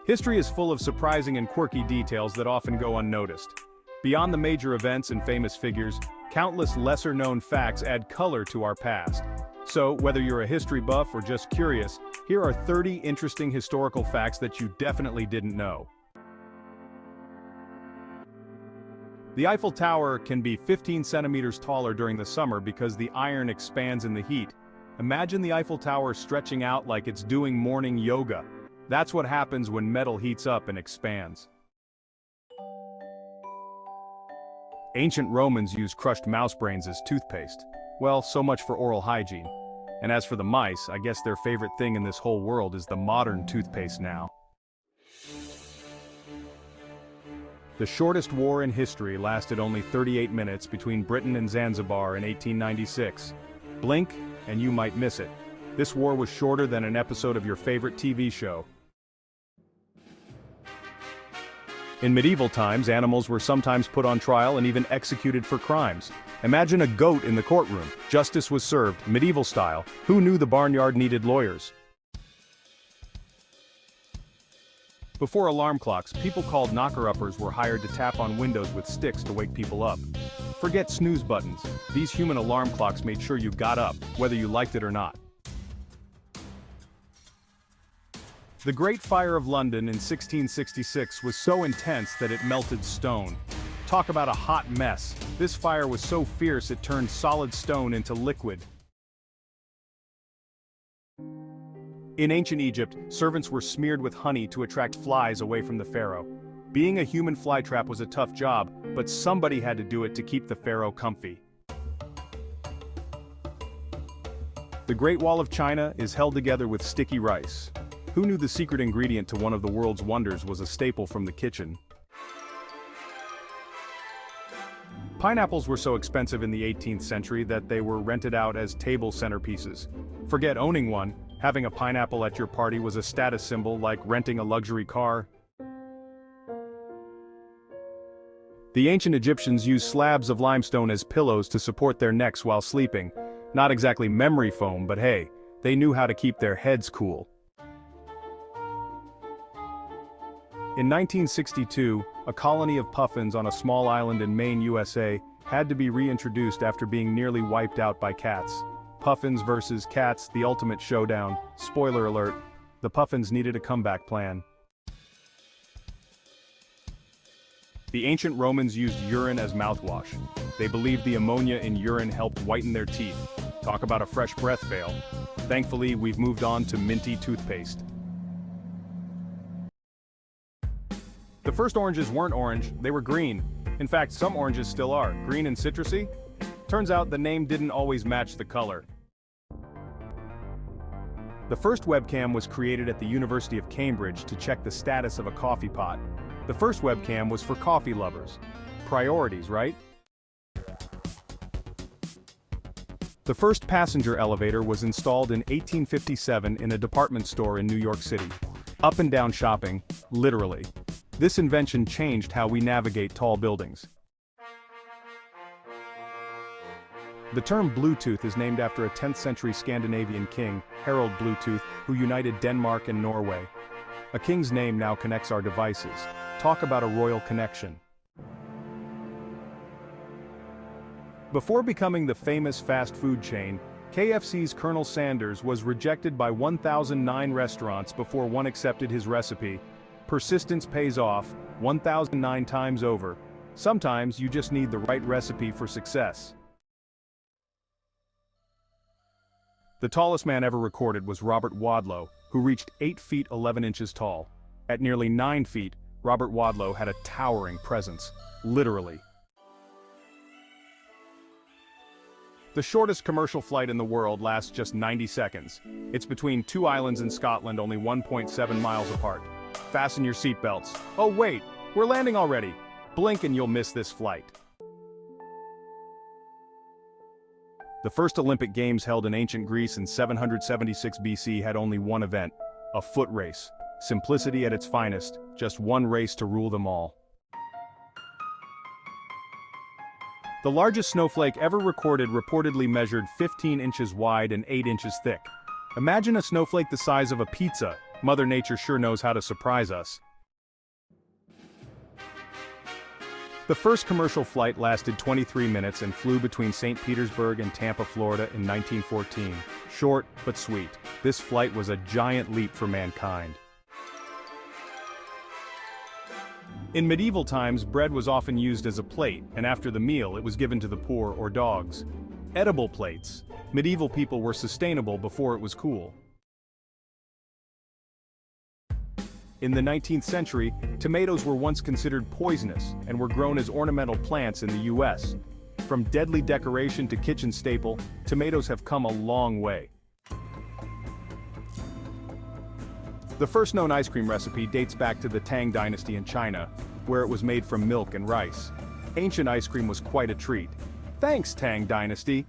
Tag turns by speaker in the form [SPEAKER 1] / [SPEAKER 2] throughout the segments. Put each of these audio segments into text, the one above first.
[SPEAKER 1] History is full of surprising and quirky details that often go unnoticed. Beyond the major events and famous figures, countless lesser-known facts add color to our past. So, whether you're a history buff or just curious, here are 30 interesting historical facts that you definitely didn't know. The Eiffel Tower can be 15 centimeters taller during the summer because the iron expands in the heat. Imagine the Eiffel Tower stretching out like it's doing morning yoga. That's what happens when metal heats up and expands. Ancient Romans used crushed mouse brains as toothpaste. Well, so much for oral hygiene. And as for the mice, I guess their favorite thing in this whole world is the modern toothpaste now. The shortest war in history lasted only 38 minutes between Britain and Zanzibar in 1896. Blink, and you might miss it. This war was shorter than an episode of your favorite TV show. In medieval times, animals were sometimes put on trial and even executed for crimes. Imagine a goat in the courtroom. Justice was served, medieval style. Who knew the barnyard needed lawyers? Before alarm clocks, people called knocker-uppers were hired to tap on windows with sticks to wake people up. Forget snooze buttons. These human alarm clocks made sure you got up, whether you liked it or not. The Great Fire of London in 1666 was so intense that it melted stone. Talk about a hot mess. This fire was so fierce it turned solid stone into liquid. In ancient Egypt, servants were smeared with honey to attract flies away from the pharaoh. Being a human flytrap was a tough job, but somebody had to do it to keep the pharaoh comfy. The Great Wall of China is held together with sticky rice. Who knew the secret ingredient to one of the world's wonders was a staple from the kitchen? Pineapples were so expensive in the 18th century that they were rented out as table centerpieces. Forget owning one, having a pineapple at your party was a status symbol like renting a luxury car. The ancient Egyptians used slabs of limestone as pillows to support their necks while sleeping. Not exactly memory foam, but hey, they knew how to keep their heads cool. In 1962, a colony of puffins on a small island in Maine, USA, had to be reintroduced after being nearly wiped out by cats. Puffins versus cats, the ultimate showdown. Spoiler alert, the puffins needed a comeback plan. The ancient Romans used urine as mouthwash. They believed the ammonia in urine helped whiten their teeth. Talk about a fresh breath fail. Thankfully, we've moved on to minty toothpaste. The first oranges weren't orange, they were green. In fact, some oranges still are, green and citrusy. Turns out the name didn't always match the color. The first webcam was created at the University of Cambridge to check the status of a coffee pot. The first webcam was for coffee lovers. Priorities, right? The first passenger elevator was installed in 1857 in a department store in New York City. Up and down shopping, literally. This invention changed how we navigate tall buildings. The term Bluetooth is named after a 10th century Scandinavian king, Harald Bluetooth, who united Denmark and Norway. A king's name now connects our devices. Talk about a royal connection. Before becoming the famous fast food chain, KFC's Colonel Sanders was rejected by 1,009 restaurants before one accepted his recipe. Persistence pays off, 1,009 times over. Sometimes you just need the right recipe for success. The tallest man ever recorded was Robert Wadlow, who reached 8 feet 11 inches tall. At nearly 9 feet, Robert Wadlow had a towering presence, literally. The shortest commercial flight in the world lasts just 90 seconds. It's between two islands in Scotland only 1.7 miles apart. Fasten your seatbelts. Oh wait, we're landing already. Blink and you'll miss this flight. The first Olympic Games held in ancient Greece in 776 BC had only one event, a foot race. Simplicity at its finest, just one race to rule them all. The largest snowflake ever recorded reportedly measured 15 inches wide and 8 inches thick. Imagine a snowflake the size of a pizza, Mother Nature sure knows how to surprise us. The first commercial flight lasted 23 minutes and flew between St. Petersburg and Tampa, Florida in 1914. Short, but sweet. This flight was a giant leap for mankind. In medieval times, bread was often used as a plate, and after the meal it was given to the poor or dogs. Edible plates. Medieval people were sustainable before it was cool. In the 19th century, tomatoes were once considered poisonous and were grown as ornamental plants in the US. From deadly decoration to kitchen staple, tomatoes have come a long way. The first known ice cream recipe dates back to the Tang Dynasty in China, where it was made from milk and rice. Ancient ice cream was quite a treat. Thanks, Tang Dynasty!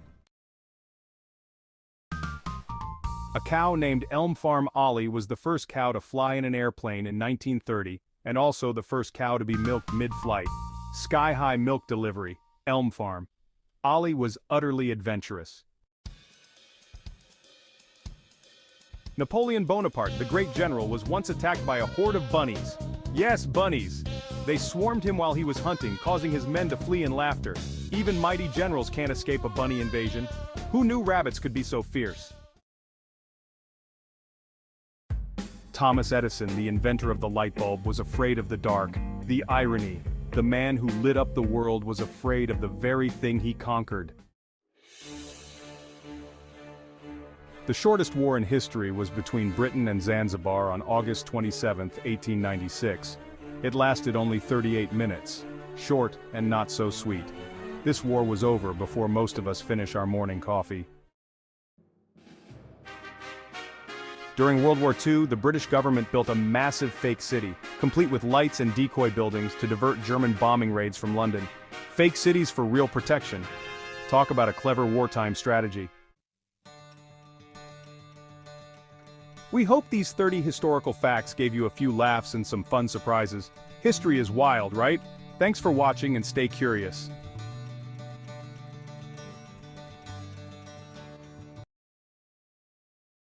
[SPEAKER 1] A cow named Elm Farm Ollie was the first cow to fly in an airplane in 1930, and also the first cow to be milked mid-flight. Sky-high milk delivery, Elm Farm. Ollie was utterly adventurous. Napoleon Bonaparte, the great general, was once attacked by a horde of bunnies. Yes, bunnies! They swarmed him while he was hunting, causing his men to flee in laughter. Even mighty generals can't escape a bunny invasion. Who knew rabbits could be so fierce? Thomas Edison, the inventor of the light bulb, was afraid of the dark. The irony. The man who lit up the world was afraid of the very thing he conquered. The shortest war in history was between Britain and Zanzibar on August 27, 1896. It lasted only 38 minutes. Short and not so sweet. This war was over before most of us finish our morning coffee. During World War II, the British government built a massive fake city, complete with lights and decoy buildings to divert German bombing raids from London. Fake cities for real protection. Talk about a clever wartime strategy. We hope these 30 historical facts gave you a few laughs and some fun surprises. History is wild, right? Thanks for watching and stay curious.